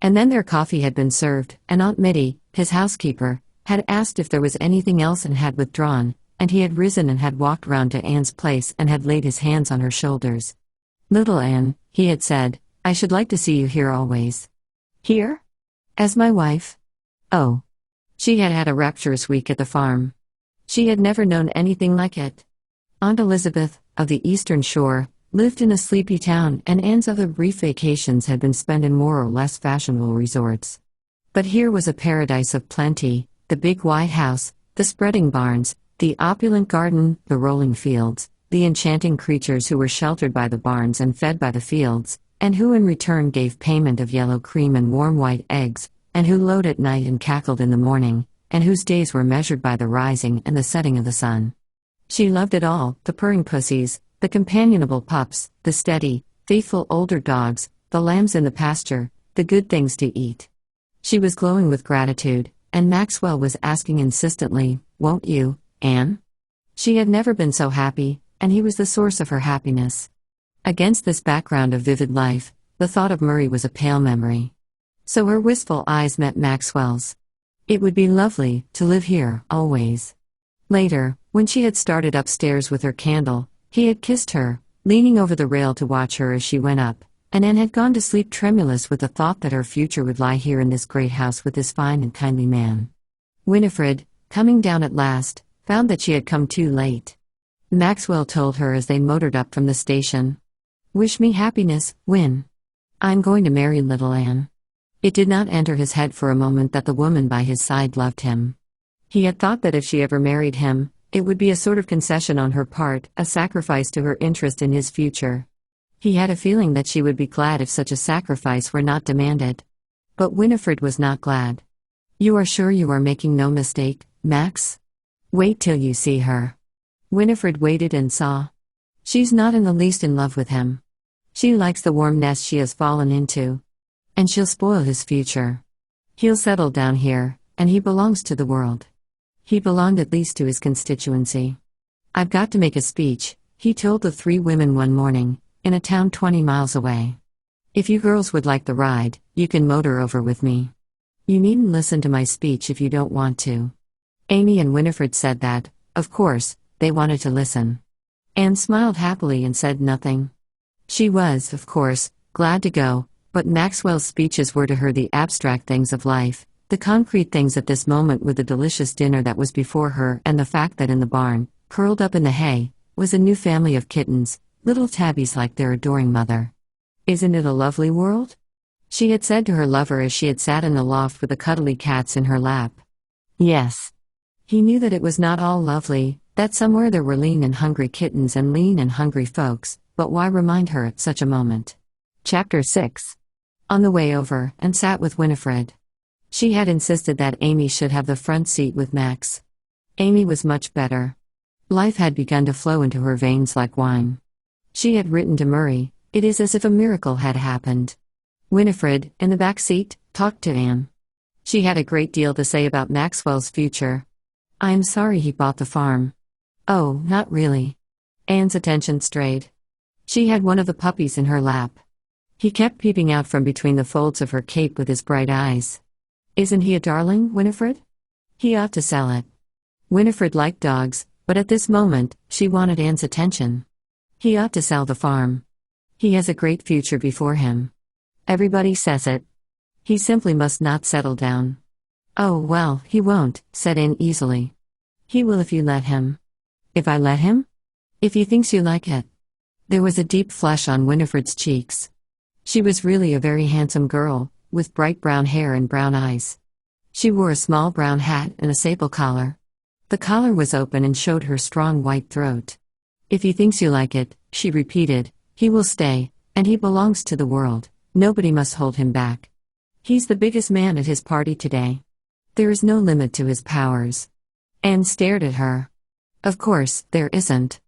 And then their coffee had been served, and Aunt Mitty, his housekeeper, had asked if there was anything else and had withdrawn, and he had risen and had walked round to Anne's place and had laid his hands on her shoulders. "Little Anne," he had said, "I should like to see you here always." "Here? As my wife?" Oh. She had had a rapturous week at the farm. She had never known anything like it. Aunt Elizabeth, of the Eastern Shore, lived in a sleepy town, and Anne's other brief vacations had been spent in more or less fashionable resorts. But here was a paradise of plenty: the big white house, the spreading barns, the opulent garden, the rolling fields, the enchanting creatures who were sheltered by the barns and fed by the fields, and who in return gave payment of yellow cream and warm white eggs, and who lowed at night and cackled in the morning, and whose days were measured by the rising and the setting of the sun. She loved it all: the purring pussies, the companionable pups, the steady, faithful older dogs, the lambs in the pasture, the good things to eat. She was glowing with gratitude, and Maxwell was asking insistently, "Won't you, Anne?" She had never been so happy, and he was the source of her happiness. Against this background of vivid life, the thought of Murray was a pale memory. So her wistful eyes met Maxwell's. It would be lovely to live here, always. Later, when she had started upstairs with her candle, he had kissed her, leaning over the rail to watch her as she went up, and Anne had gone to sleep tremulous with the thought that her future would lie here in this great house with this fine and kindly man. Winifred, coming down at last, found that she had come too late. Maxwell told her as they motored up from the station, "Wish me happiness, Win. I'm going to marry little Anne." It did not enter his head for a moment that the woman by his side loved him. He had thought that if she ever married him, it would be a sort of concession on her part, a sacrifice to her interest in his future. He had a feeling that she would be glad if such a sacrifice were not demanded. But Winifred was not glad. "You are sure you are making no mistake, Max? Wait till you see her." Winifred waited and saw. She's not in the least in love with him. She likes the warm nest she has fallen into. And she'll spoil his future. He'll settle down here, and he belongs to the world. He belonged at least to his constituency. "I've got to make a speech," he told the three women one morning, in a town 20 miles away. "If you girls would like the ride, you can motor over with me. You needn't listen to my speech if you don't want to." Amy and Winifred said that, of course, they wanted to listen. Anne smiled happily and said nothing. She was, of course, glad to go, but Maxwell's speeches were to her the abstract things of life. The concrete things at this moment were the delicious dinner that was before her and the fact that in the barn, curled up in the hay, was a new family of kittens, little tabbies like their adoring mother. "Isn't it a lovely world?" she had said to her lover as she had sat in the loft with the cuddly cats in her lap. Yes. He knew that it was not all lovely, that somewhere there were lean and hungry kittens and lean and hungry folks, but why remind her at such a moment? Chapter 6. On the way over, and sat with Winifred. She had insisted that Amy should have the front seat with Max. Amy was much better. Life had begun to flow into her veins like wine. She had written to Murray, it is as if a miracle had happened. Winifred, in the back seat, talked to Anne. She had a great deal to say about Maxwell's future. "I am sorry he bought the farm." "Oh, not really." Anne's attention strayed. She had one of the puppies in her lap. He kept peeping out from between the folds of her cape with his bright eyes. "Isn't he a darling, Winifred? He ought to sell it." Winifred liked dogs, but at this moment, she wanted Anne's attention. "He ought to sell the farm. He has a great future before him. Everybody says it. He simply must not settle down." "Oh, well, he won't," said Anne easily. "He will if you let him." "If I let him?" "If he thinks you like it." There was a deep flush on Winifred's cheeks. She was really a very handsome girl, with bright brown hair and brown eyes. She wore a small brown hat and a sable collar. The collar was open and showed her strong white throat. If he thinks you like it, she repeated, he will stay, and he belongs to the world. Nobody must hold him back. He's the biggest man at his party today. There is no limit to his powers. Anne stared at her. Of course, there isn't.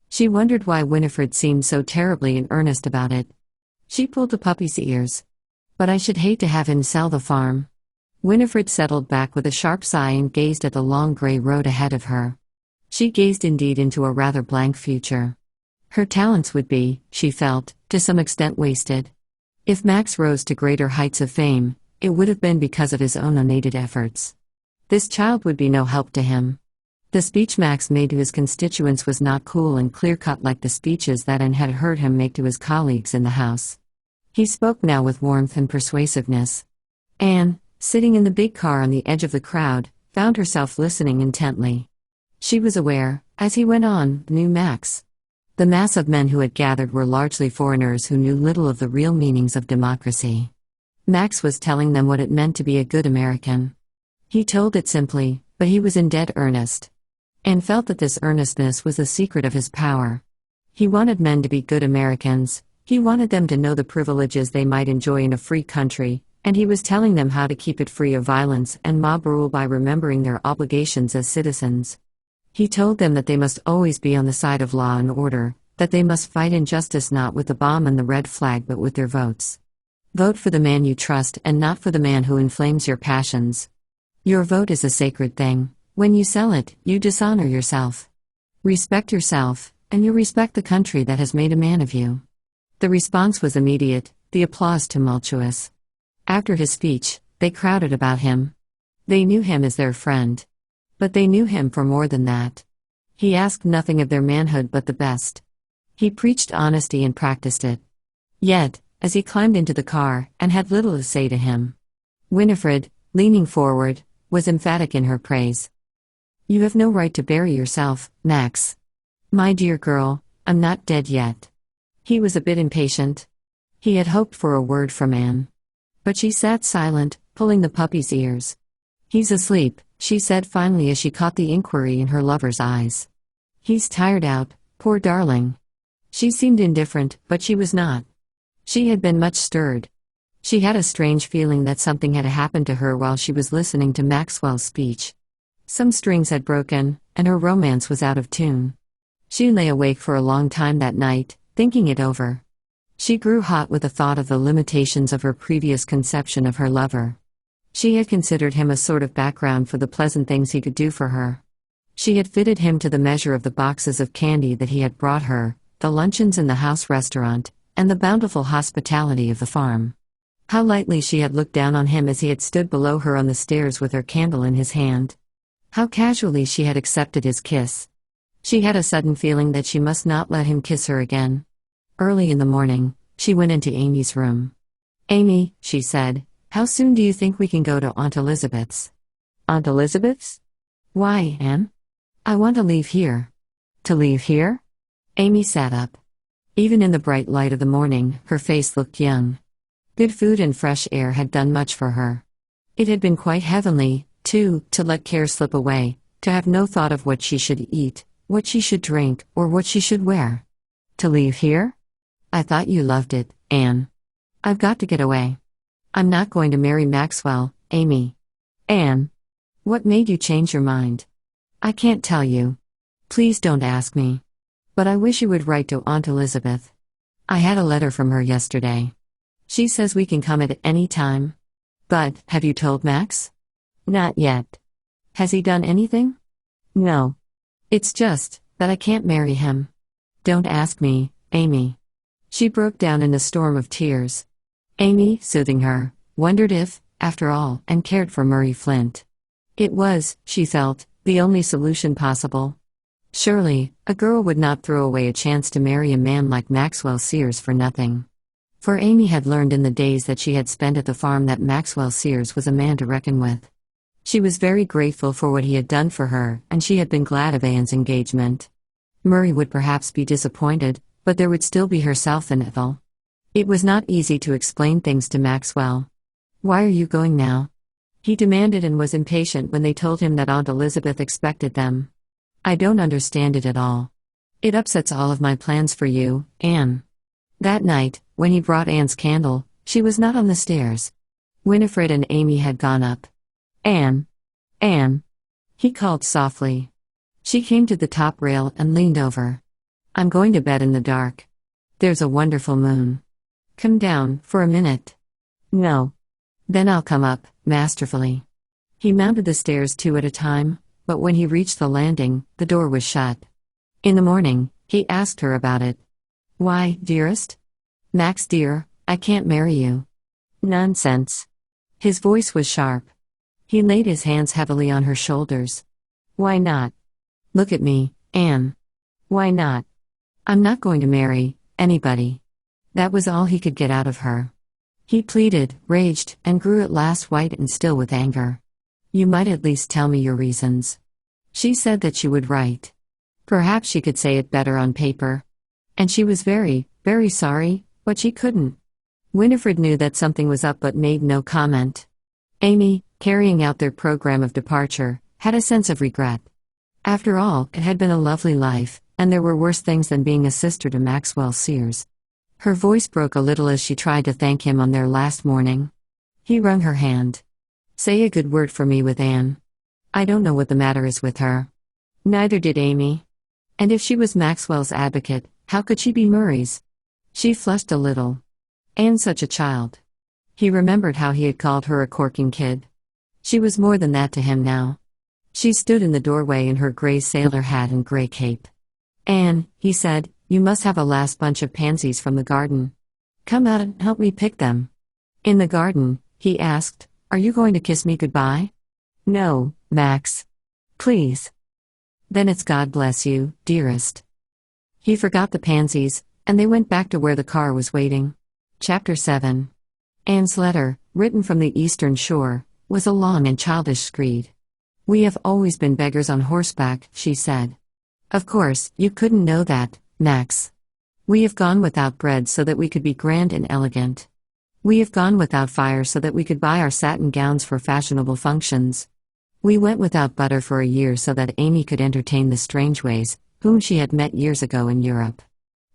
She wondered why Winifred seemed so terribly in earnest about it. She pulled the puppy's ears. But I should hate to have him sell the farm. Winifred settled back with a sharp sigh and gazed at the long gray road ahead of her. She gazed indeed into a rather blank future. Her talents would be, she felt, to some extent wasted. If Max rose to greater heights of fame, it would have been because of his own unaided efforts. This child would be no help to him. The speech Max made to his constituents was not cool and clear-cut like the speeches that Anne had heard him make to his colleagues in the House. He spoke now with warmth and persuasiveness. Anne, sitting in the big car on the edge of the crowd, found herself listening intently. She was aware, as he went on, knew Max. The mass of men who had gathered were largely foreigners who knew little of the real meanings of democracy. Max was telling them what it meant to be a good American. He told it simply, but he was in dead earnest. Anne felt that this earnestness was the secret of his power. He wanted men to be good Americans, he wanted them to know the privileges they might enjoy in a free country, and he was telling them how to keep it free of violence and mob rule by remembering their obligations as citizens. He told them that they must always be on the side of law and order, that they must fight injustice not with the bomb and the red flag but with their votes. Vote for the man you trust and not for the man who inflames your passions. Your vote is a sacred thing. When you sell it, you dishonor yourself. Respect yourself, and you respect the country that has made a man of you. The response was immediate, the applause tumultuous. After his speech, they crowded about him. They knew him as their friend. But they knew him for more than that. He asked nothing of their manhood but the best. He preached honesty and practiced it. Yet, as he climbed into the car, Anne had little to say to him. Winifred, leaning forward, was emphatic in her praise. You have no right to bury yourself, Max. My dear girl, I'm not dead yet. He was a bit impatient. He had hoped for a word from Anne. But she sat silent, pulling the puppy's ears. He's asleep, she said finally as she caught the inquiry in her lover's eyes. He's tired out, poor darling. She seemed indifferent, but she was not. She had been much stirred. She had a strange feeling that something had happened to her while she was listening to Maxwell's speech. Some strings had broken, and her romance was out of tune. She lay awake for a long time that night, thinking it over. She grew hot with the thought of the limitations of her previous conception of her lover. She had considered him a sort of background for the pleasant things he could do for her. She had fitted him to the measure of the boxes of candy that he had brought her, the luncheons in the house restaurant, and the bountiful hospitality of the farm. How lightly she had looked down on him as he had stood below her on the stairs with her candle in his hand. How casually she had accepted his kiss. She had a sudden feeling that she must not let him kiss her again. Early in the morning, she went into Amy's room. Amy, she said, how soon do you think we can go to Aunt Elizabeth's? Aunt Elizabeth's? Why, Anne? I want to leave here. To leave here? Amy sat up. Even in the bright light of the morning, her face looked young. Good food and fresh air had done much for her. It had been quite heavenly, too, to let care slip away, to have no thought of what she should eat, what she should drink, or what she should wear. To leave here? I thought you loved it, Anne. I've got to get away. I'm not going to marry Maxwell, Amy. Anne. What made you change your mind? I can't tell you. Please don't ask me. But I wish you would write to Aunt Elizabeth. I had a letter from her yesterday. She says we can come at any time. But, have you told Max? Not yet. Has he done anything? No. It's just that I can't marry him. Don't ask me, Amy. She broke down in a storm of tears. Amy, soothing her, wondered if, after all, Anne cared for Murray Flint. It was, she felt, the only solution possible. Surely, a girl would not throw away a chance to marry a man like Maxwell Sears for nothing. For Amy had learned in the days that she had spent at the farm that Maxwell Sears was a man to reckon with. She was very grateful for what he had done for her, and she had been glad of Anne's engagement. Murray would perhaps be disappointed, but there would still be herself and Ethel. It was not easy to explain things to Maxwell. Why are you going now? He demanded and was impatient when they told him that Aunt Elizabeth expected them. I don't understand it at all. It upsets all of my plans for you, Anne. That night, when he brought Anne's candle, she was not on the stairs. Winifred and Amy had gone up. Anne. Anne. He called softly. She came to the top rail and leaned over. I'm going to bed in the dark. There's a wonderful moon. Come down, for a minute. No. Then I'll come up, masterfully. He mounted the stairs 2 at a time, but when he reached the landing, the door was shut. In the morning, he asked her about it. Why, dearest? Max dear, I can't marry you. Nonsense. His voice was sharp. He laid his hands heavily on her shoulders. Why not? Look at me, Anne. Why not? I'm not going to marry anybody. That was all he could get out of her. He pleaded, raged, and grew at last white and still with anger. You might at least tell me your reasons. She said that she would write. Perhaps she could say it better on paper. And she was very, very sorry, but she couldn't. Winifred knew that something was up but made no comment. Amy, carrying out their program of departure, had a sense of regret. After all, it had been a lovely life, and there were worse things than being a sister to Maxwell Sears. Her voice broke a little as she tried to thank him on their last morning. He wrung her hand. Say a good word for me with Anne. I don't know what the matter is with her. Neither did Amy. And if she was Maxwell's advocate, how could she be Murray's? She flushed a little. Anne such a child. He remembered how he had called her a corking kid. She was more than that to him now. She stood in the doorway in her gray sailor hat and gray cape. Anne, he said, you must have a last bunch of pansies from the garden. Come out and help me pick them. In the garden, he asked, are you going to kiss me goodbye? No, Max. Please. Then it's God bless you, dearest. He forgot the pansies, and they went back to where the car was waiting. Chapter 7. Anne's letter, written from the eastern shore, was a long and childish screed. We have always been beggars on horseback, she said. Of course, you couldn't know that, Max. We have gone without bread so that we could be grand and elegant. We have gone without fire so that we could buy our satin gowns for fashionable functions. We went without butter for a year so that Amy could entertain the Strangeways, whom she had met years ago in Europe.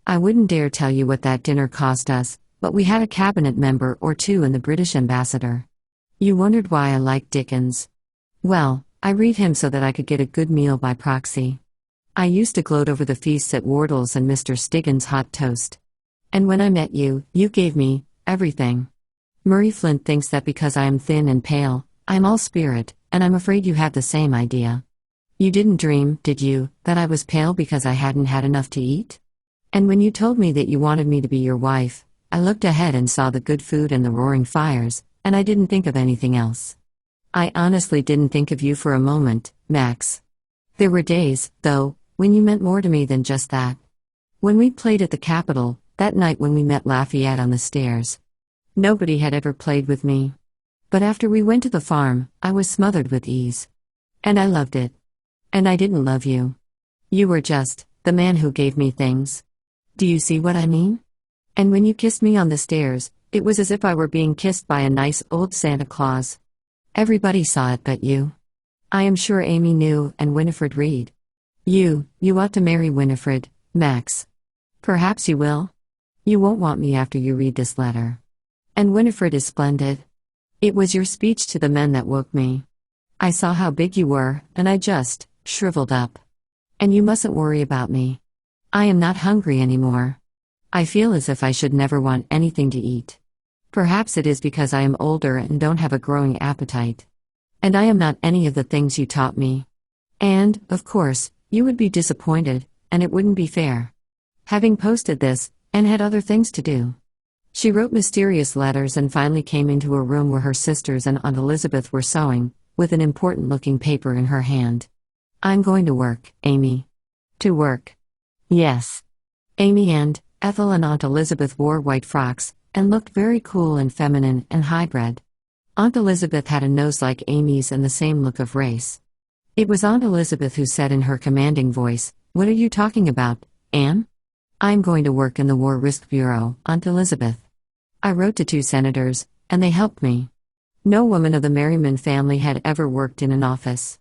I wouldn't dare tell you what that dinner cost us, but we had a cabinet member or 2 and the British ambassador. You wondered why I liked Dickens. Well, I read him so that I could get a good meal by proxy. I used to gloat over the feasts at Wardle's and Mr. Stiggins's hot toast. And when I met you, you gave me everything. Murray Flint thinks that because I am thin and pale, I'm all spirit, and I'm afraid you have the same idea. You didn't dream, did you, that I was pale because I hadn't had enough to eat? And when you told me that you wanted me to be your wife, I looked ahead and saw the good food and the roaring fires, and I didn't think of anything else. I honestly didn't think of you for a moment, Max. There were days, though, when you meant more to me than just that. When we played at the Capitol, that night when we met Lafayette on the stairs. Nobody had ever played with me. But after we went to the farm, I was smothered with ease. And I loved it. And I didn't love you. You were just the man who gave me things. Do you see what I mean? And when you kissed me on the stairs, it was as if I were being kissed by a nice old Santa Claus. Everybody saw it but you. I am sure Amy knew, and Winifred Reed. You ought to marry Winifred, Max. Perhaps you will. You won't want me after you read this letter. And Winifred is splendid. It was your speech to the men that woke me. I saw how big you were, and I just shriveled up. And you mustn't worry about me. I am not hungry anymore. I feel as if I should never want anything to eat. Perhaps it is because I am older and don't have a growing appetite. And I am not any of the things you taught me. And, of course, you would be disappointed, and it wouldn't be fair. Having posted this, Anne had other things to do. She wrote mysterious letters and finally came into a room where her sisters and Aunt Elizabeth were sewing, with an important-looking paper in her hand. I'm going to work, Amy. To work. Yes. Amy and Ethel and Aunt Elizabeth wore white frocks, and looked very cool and feminine and high-bred. Aunt Elizabeth had a nose like Amy's and the same look of race. It was Aunt Elizabeth who said in her commanding voice, "What are you talking about, Anne?" "I'm going to work in the War Risk Bureau, Aunt Elizabeth. I wrote to 2 senators, and they helped me." No woman of the Merriman family had ever worked in an office.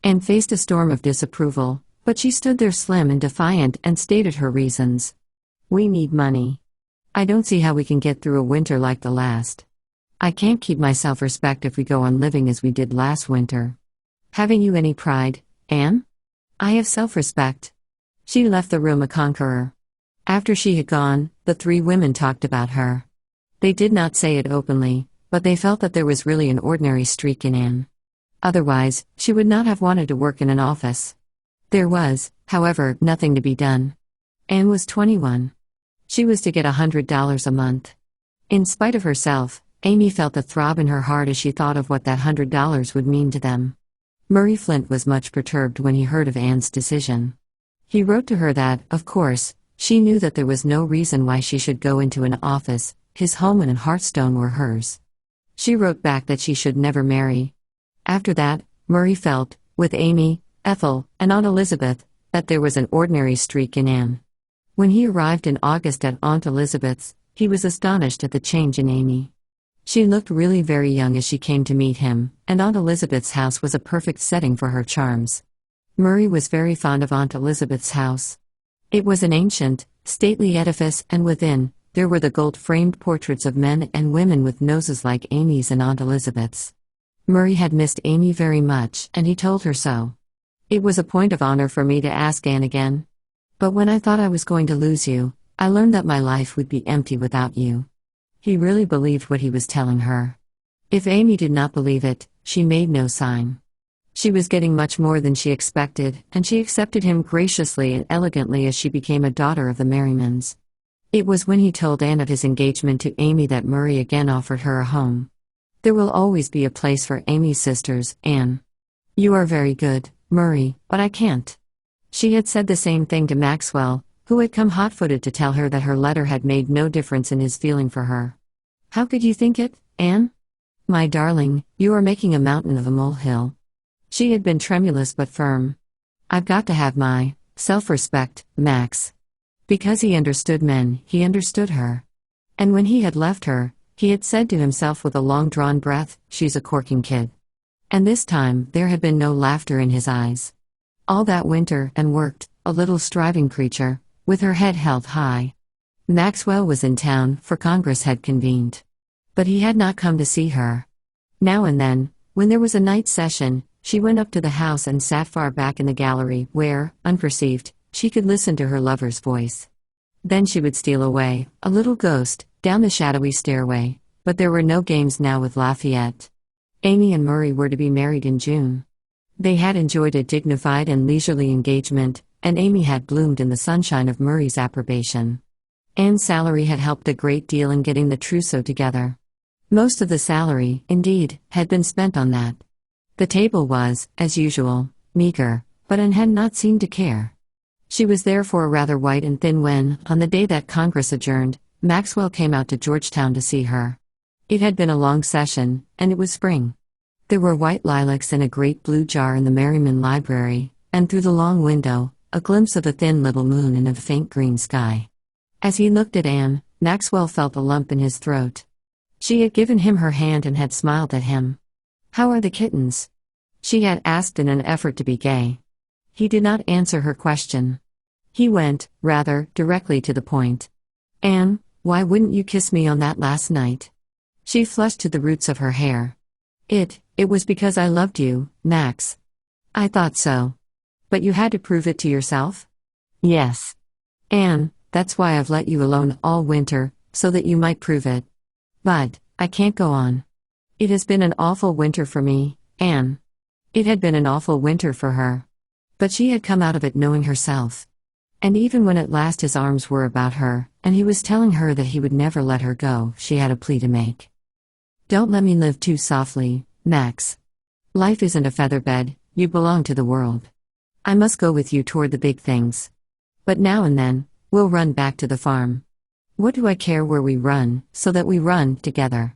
Anne faced a storm of disapproval, But she stood there slim and defiant and stated her reasons. "We need money. I don't see how we can get through a winter like the last. I can't keep my self-respect if we go on living as we did last winter. Haven't you any pride, Anne?" "I have self-respect." She left the room a conqueror. After she had gone, the three women talked about her. They did not say it openly, but they felt that there was really an ordinary streak in Anne. Otherwise, she would not have wanted to work in an office. There was, however, nothing to be done. Anne was 21. She was to get $100 a month. In spite of herself, Amy felt a throb in her heart as she thought of what that $100 would mean to them. Murray Flint was much perturbed when he heard of Anne's decision. He wrote to her that, of course, she knew that there was no reason why she should go into an office, his home and Hearthstone were hers. She wrote back that she should never marry. After that, Murray felt, with Amy, Ethel, and Aunt Elizabeth, that there was an ordinary streak in Anne. When he arrived in August at Aunt Elizabeth's, he was astonished at the change in Amy. She looked really very young as she came to meet him, and Aunt Elizabeth's house was a perfect setting for her charms. Murray was very fond of Aunt Elizabeth's house. It was an ancient, stately edifice, and within, there were the gold-framed portraits of men and women with noses like Amy's and Aunt Elizabeth's. Murray had missed Amy very much, and he told her so. "It was a point of honor for me to ask Anne again. But when I thought I was going to lose you, I learned that my life would be empty without you." He really believed what he was telling her. If Amy did not believe it, she made no sign. She was getting much more than she expected, and she accepted him graciously and elegantly as she became a daughter of the Merrimans. It was when he told Anne of his engagement to Amy that Murray again offered her a home. "There will always be a place for Amy's sisters, Anne. You are very good, Murray, but I can't." She had said the same thing to Maxwell, who had come hot-footed to tell her that her letter had made no difference in his feeling for her. "How could you think it, Anne? My darling, you are making a mountain of a molehill." She had been tremulous but firm. "I've got to have my self-respect, Max." Because he understood men, he understood her. And when he had left her, he had said to himself with a long-drawn breath, "She's a corking kid." And this time, there had been no laughter in his eyes. All that winter, and worked, a little striving creature, with her head held high. Maxwell was in town, for Congress had convened. But he had not come to see her. Now and then, when there was a night session, she went up to the house and sat far back in the gallery, where, unperceived, she could listen to her lover's voice. Then she would steal away, a little ghost, down the shadowy stairway, but there were no games now with Lafayette. Amy and Murray were to be married in June. They had enjoyed a dignified and leisurely engagement, and Amy had bloomed in the sunshine of Murray's approbation. Anne's salary had helped a great deal in getting the trousseau together. Most of the salary, indeed, had been spent on that. The table was, as usual, meager, but Anne had not seemed to care. She was therefore rather white and thin when, on the day that Congress adjourned, Maxwell came out to Georgetown to see her. It had been a long session, and it was spring. There were white lilacs in a great blue jar in the Merriman library, and through the long window, a glimpse of a thin little moon in a faint green sky. As he looked at Anne, Maxwell felt a lump in his throat. She had given him her hand and had smiled at him. "How are the kittens?" she had asked in an effort to be gay. He did not answer her question. He went, rather, directly to the point. "Anne, why wouldn't you kiss me on that last night?" She flushed to the roots of her hair. It was because I loved you, Max." "I thought so. But you had to prove it to yourself?" "Yes. Anne, that's why I've let you alone all winter, so that you might prove it. But, I can't go on. It has been an awful winter for me, Anne." It had been an awful winter for her. But she had come out of it knowing herself. And even when at last his arms were about her, and he was telling her that he would never let her go, she had a plea to make. "Don't let me live too softly, Max. Life isn't a featherbed, you belong to the world. I must go with you toward the big things. But now and then, we'll run back to the farm. What do I care where we run, so that we run together?"